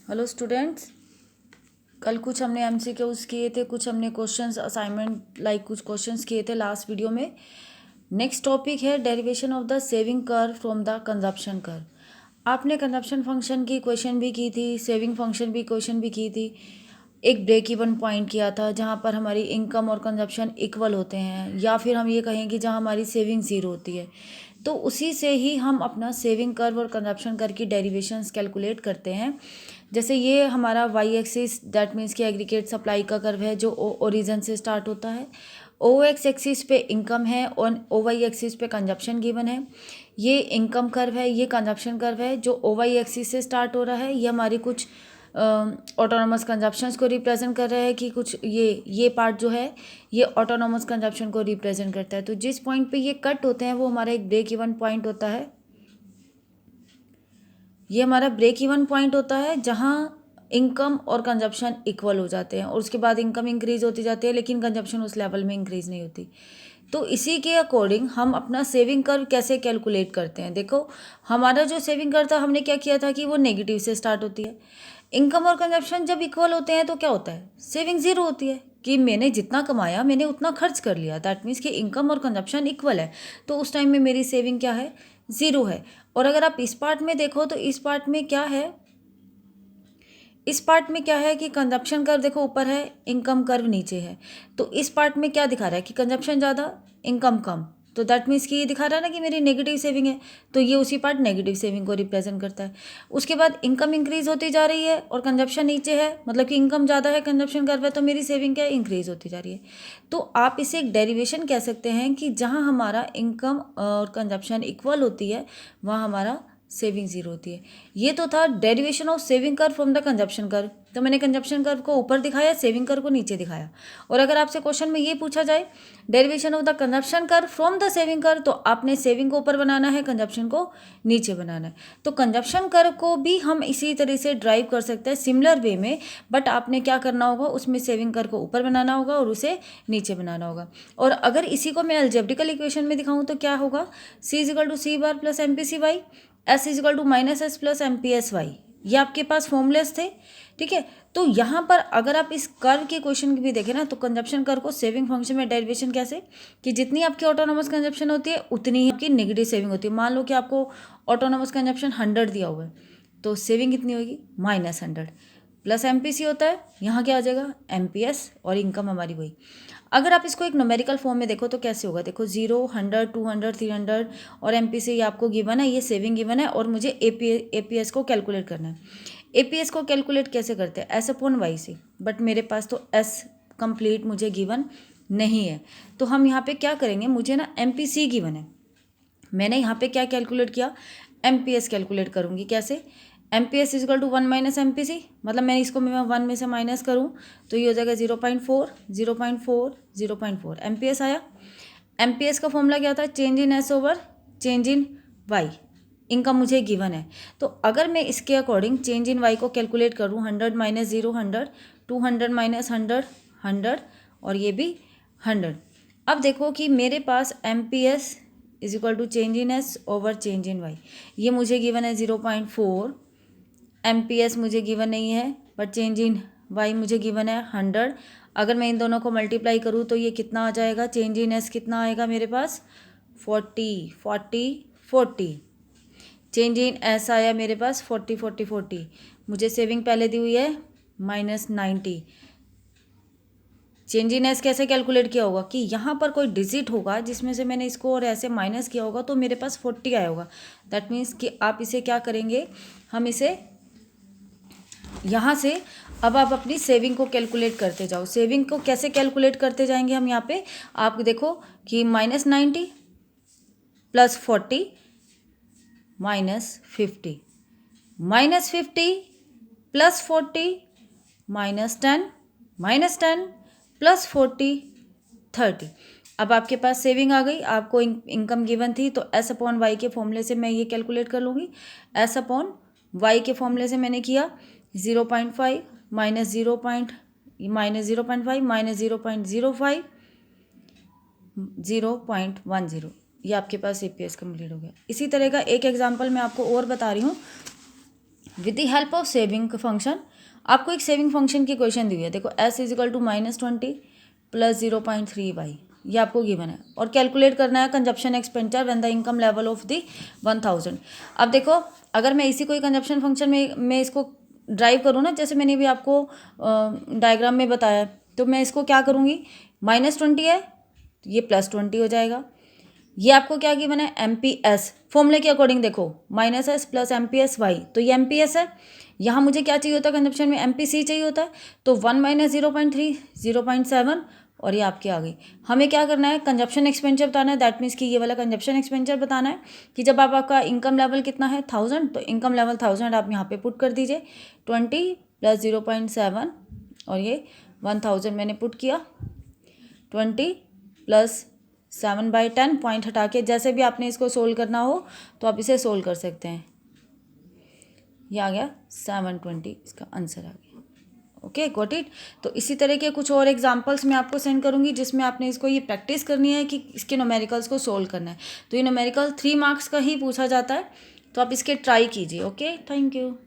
Hello students, कल कुछ हमने एमसीक्यूज किए थे, कुछ हमने क्वेश्चंस असाइनमेंट कुछ क्वेश्चंस किए थे लास्ट वीडियो में। नेक्स्ट टॉपिक है derivation of the saving curve from the consumption curve. आपने कंजप्शन फंक्शन की क्वेश्चन भी की थी, सेविंग फंक्शन भी क्वेश्चन भी की थी। एक ब्रेक इवन पॉइंट किया था जहाँ पर हमारी इनकम और कंजप्शन इक्वल होते हैं, या फिर हम ये कहें कि जहाँ हमारी सेविंग ज़ीरो होती है। तो उसी से ही हम अपना सेविंग कर्व और कंजप्शन कर्व की डेरिवेशंस कैलकुलेट करते हैं। जैसे ये हमारा वाई एक्सिस दैट मीन्स कि एग्रीगेट सप्लाई का कर्व है जो ओरिजन से स्टार्ट होता है। ओ एक्स एक्सिस पे इनकम है और ओ वाई एक्सिस पे कंजप्शन गिवन है। ये इनकम कर्व है, ये कंजप्शन कर्व है जो ओ वाई एक्सिस से स्टार्ट हो रहा है। ये हमारी कुछ ऑटोनोमस कंजप्शंस को रिप्रेजेंट कर रहा है कि कुछ ये पार्ट जो है ये ऑटोनोमस कंजप्शन को रिप्रेजेंट करता है। तो जिस पॉइंट पे ये कट होते हैं वो हमारा एक ब्रेक इवन पॉइंट होता है। ये हमारा ब्रेक इवन पॉइंट होता है जहाँ इनकम और कंजप्शन इक्वल हो जाते हैं और उसके बाद इनकम इंक्रीज होती जाती है लेकिन कंजप्शन उस लेवल में इंक्रीज नहीं होती। तो इसी के अकॉर्डिंग हम अपना सेविंग कर्व कैसे कैलकुलेट करते हैं। देखो, हमारा जो सेविंग कर्व था हमने क्या किया था कि वो नेगेटिव से स्टार्ट होती है। इनकम और कंजप्शन जब इक्वल होते हैं तो क्या होता है, सेविंग ज़ीरो होती है कि मैंने जितना कमाया मैंने उतना खर्च कर लिया। दैट मीन्स कि इनकम और कंजप्शन इक्वल है, तो उस टाइम में मेरी सेविंग क्या है, ज़ीरो है। और अगर आप इस पार्ट में देखो तो इस पार्ट में क्या है, इस पार्ट में क्या है कि कंजप्शन कर्व देखो ऊपर है, इनकम कर्व नीचे है। तो इस पार्ट में क्या दिखा रहा है कि कंजप्शन ज़्यादा इनकम कम। तो दैट मीन्स कि ये दिखा रहा है ना कि मेरी नेगेटिव सेविंग है, तो ये उसी पार्ट नेगेटिव सेविंग को रिप्रेजेंट करता है। उसके बाद इनकम इंक्रीज होती जा रही है और कंजप्शन नीचे है, मतलब कि इनकम ज़्यादा है कंजप्शन कर्व है, तो मेरी सेविंग क्या है, इंक्रीज होती जा रही है। तो आप इसे एक डेरिवेशन कह सकते हैं कि जहाँ हमारा इनकम और कंजप्शन इक्वल होती है वहाँ हमारा सेविंग ज़ीरो होती है। ये तो था derivation of saving curve from the consumption curve. तो मैंने कंजप्शन कर्व को ऊपर दिखाया, सेविंग कर्व को नीचे दिखाया। और अगर आपसे क्वेश्चन में ये पूछा जाए derivation of the consumption curve from the saving curve, तो आपने सेविंग को ऊपर बनाना है, कंजप्शन को नीचे बनाना है। तो कंजप्शन कर्व को भी हम इसी तरह से ड्राइव कर सकते हैं सिमिलर वे में, बट आपने क्या करना होगा, उसमें सेविंग कर्व को ऊपर बनाना होगा और उसे नीचे बनाना होगा। और अगर इसी को मैं अलजेब्रिकल इक्वेशन में दिखाऊं तो क्या होगा, C is equal to C bar plus M P C Y, S is equal to minus S plus M P S Y. ये आपके पास फॉर्मूलेस थे, ठीक है। तो यहाँ पर अगर आप इस कर्व के क्वेश्चन भी देखें ना, तो कंजप्शन कर्व को सेविंग फंक्शन में डेरिवेशन कैसे, कि जितनी आपकी ऑटोनोमस कंजप्शन होती है उतनी ही आपकी नेगेटिव सेविंग होती है। मान लो कि आपको ऑटोनोमस कंजप्शन 100 दिया हुआ है, तो सेविंग कितनी होगी, -100 प्लस एम पी सी होता है, यहाँ क्या आ जाएगा, एम पी एस, और इनकम हमारी वही। अगर आप इसको एक न्यूमेरिकल फॉर्म में देखो तो कैसे होगा, देखो 0, 100, 200, 300 और एम पी सी आपको गिवन है, ये सेविंग गिवन है, और मुझे ए पी एस को कैलकुलेट करना है। ए पी एस को कैलकुलेट कैसे करते हैं, एस अपॉन वाई से, बट मेरे पास तो एस कंप्लीट मुझे गिवन नहीं है। तो हम यहाँ पे क्या करेंगे, मुझे ना एम पी सी गिवन है, मैंने यहाँ पे क्या कैलकुलेट किया, एम पी एस कैलकुलेट करूँगी। कैसे, M P S is equal to 1 minus M P C, मतलब मैं इसको मैं 1 में से माइनस करूँ तो ये हो जाएगा 0.4, 0.4, 0.4 एम पी एस आया। एम पी एस का फॉर्मूला क्या था, change in S over change in Y. इनका मुझे गिवन है, तो अगर मैं इसके अकॉर्डिंग चेंज इन वाई को कैलकुलेट करूँ, 100 माइनस 0 100, 200 माइनस 100 100, और ये भी 100। अब देखो कि मेरे पास M P S is equal to change in S over change in Y, ये मुझे गिवन है 0.4, एम पी एस मुझे गिवन नहीं है, बट चेंज इन वाई मुझे गिवन है 100। अगर मैं इन दोनों को मल्टीप्लाई करूँ तो ये कितना आ जाएगा, चेंज इन एस कितना आएगा मेरे पास, 40 40 40। चेंज इन एस आया मेरे पास 40 40 40। मुझे सेविंग पहले दी हुई है -90। चेंज इन एस कैसे कैलकुलेट किया होगा कि यहाँ पर कोई डिजिट होगा जिसमें से मैंने इसको और ऐसे माइनस किया होगा, तो मेरे पास 40 आया होगा। दैट मीन्स कि आप इसे क्या करेंगे, हम इसे यहाँ से अब आप अपनी सेविंग को कैलकुलेट करते जाओ। सेविंग को कैसे कैलकुलेट करते जाएंगे हम, यहाँ पे आप देखो कि -90 प्लस 40 -50, -50 प्लस 40 -10, -10 प्लस 40 30। अब आपके पास सेविंग आ गई, आपको इनकम गिवन थी, तो एस अपॉन वाई के फॉर्मूले से मैं ये कैलकुलेट कर लूँगी। एस अपॉन वाई के फॉर्मूले से मैंने किया 0.5 माइनस 0.5 माइनस 0.05 0.10, ये आपके पास ए पी एस कम्प्लीट हो गया। इसी तरह का एक एग्जाम्पल मैं आपको और बता रही हूँ। With the help of saving function, आपको एक सेविंग फंक्शन की क्वेश्चन दी हुई है, देखो s is equal to -20 plus 0.3y, ये आपको गिवन है, और कैलकुलेट करना है consumption expenditure when the income level of the 1000। अब देखो अगर मैं इसी कोई कंजप्शन फंक्शन में मैं इसको ड्राइव करूँ ना, जैसे मैंने भी आपको डायग्राम में बताया, तो मैं इसको क्या करूँगी, -20 है ये +20 हो जाएगा। ये आपको क्या गिवन है, MPS फॉर्मूले के अकॉर्डिंग देखो, -s प्लस MPS/y, तो ये MPS है। यहाँ मुझे क्या चाहिए होता है कंजप्शन में, MPC चाहिए होता है, तो 1 - 0.3 0.7, और ये आपकी आ गई। हमें क्या करना है, कंजप्शन एक्सपेंडिचर बताना है, दैट मीन्स कि ये वाला कंजप्शन एक्सपेंडिचर बताना है कि जब आपका इनकम लेवल कितना है 1000, तो इनकम लेवल 1000 आप यहाँ पे पुट कर दीजिए, 20 + 0.7 और ये 1000 मैंने पुट किया, 20 + 7/10 पॉइंट हटा के, जैसे भी आपने इसको सोल्व करना हो तो आप इसे सोल्व कर सकते हैं। ये आ गया 720, इसका आंसर आ गया। Okay, got it. तो इसी तरह के कुछ और एग्जांपल्स मैं आपको सेंड करूंगी जिसमें आपने इसको ये प्रैक्टिस करनी है कि इसके न्यूमेरिकल्स को सोल्व करना है। तो ये न्यूमेरिकल 3 मार्क्स का ही पूछा जाता है, तो आप इसके ट्राई कीजिए। Okay, thank you.